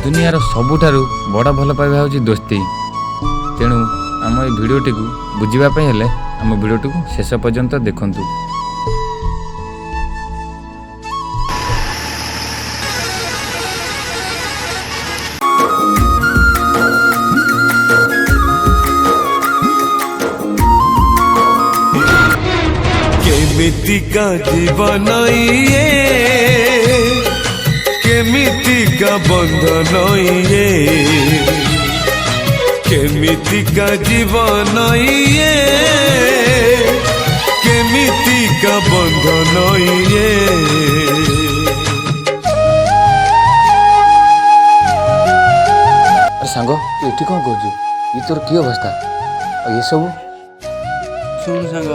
दुनियार सबुठारु बड़ा भल पाइबा होची दोस्ती। तेणु आम ए भिडियोटी को बुझापी हेले आम भिडियोटी को शेष पर्यंत देखंतु। केमितिका जीवन ये केमितिका बंधन ये केमितिका जीवन ये केमितिका बंधन ये। सांग तू एठी कौन कहू ये तोर की अवस्था और ये सब सुन सांग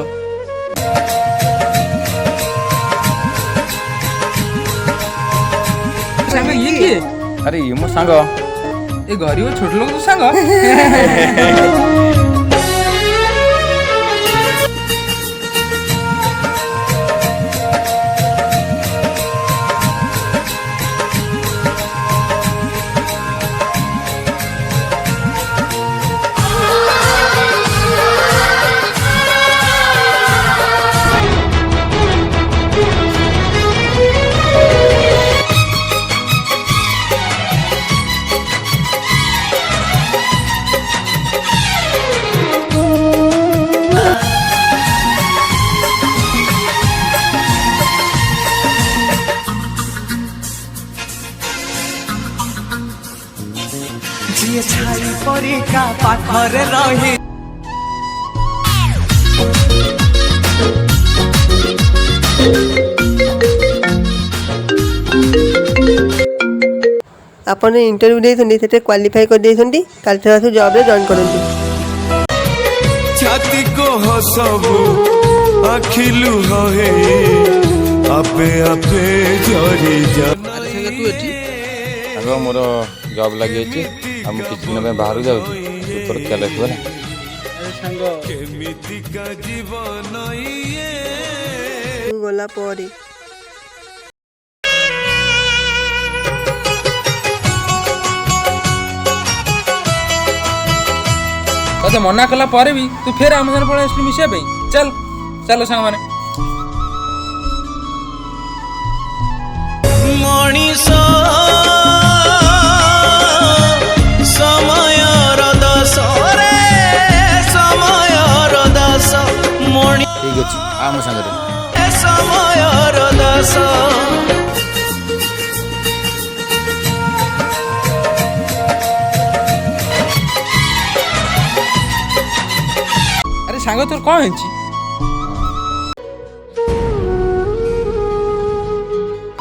सांग ये किए? अरे ये मो सांग ये गरीब छोट लोग तो सांग जिए छाई परिका पाखरे रही आपण इंटरव्यू देइथंदी सेटे क्वालिफाई कर देइथंदी काल से जॉब रे जॉइन करंती। छाती को हसबू आखिलु हे आपे आपे झरी जा। अरे सांग तू एठी सांग मोर जॉब लगी अछि हम किछ दिन में बाहर जाउ तू तोर ख्याल रखबे ना। अरे सांग केमितिका जीवन ये तू गला परी तते मना कला पर भी तू फिर आम साथ पड़े असली मिसिया पे चल चलो सांग माने मनीष समय रदस रे समय रदस मणि ठीक अछि आ मो संग रे समय रदस अरे सांग तोर कौन हेची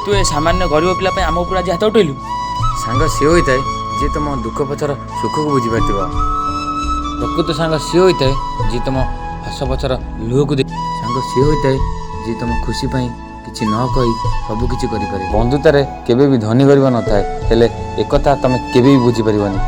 तू ए सामान्य गरीब पिला पे आम ऊपर आज हाथ उठेलु। सांग सी होता है जी तुम दुख पछर सुख को बुझी पार्थिव। प्रकृत सांग सी होता है जी तुम हस पछर लुह को देख। सांग सी होता है जी तुम खुशी पाई किछि न कही सब किछि करि पारे। बंधुतारे केबे भी धनी गरीब न थाए हेले एकता तमे केबे भी बुझी परिबनी।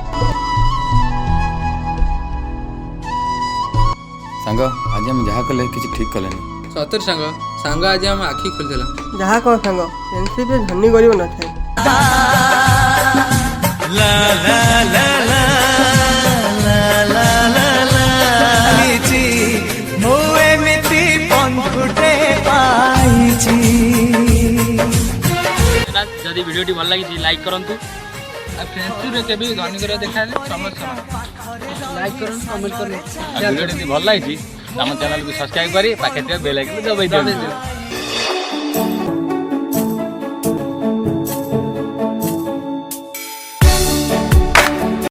सांग आज हम जहा कले किछि ठीक कलेनी। सतर सांग सांग आज हम आखी खोल देला जहा को संग फ्रेंडशिप रे धनी गरीब न थाए। ला ला ला ला ला ला ला लीची मो एमिति पंखुटे पाइची। जदि वीडियो भल लगी लाइक करंतु आ फ्रेंडशिप रे केबे धनी करे देखा समस्या लाइक करन कमेंट करन वीडियो भल लगी हम चैनल को सब्सक्राइब करी पाखे बेल आइकन दबाई दियो।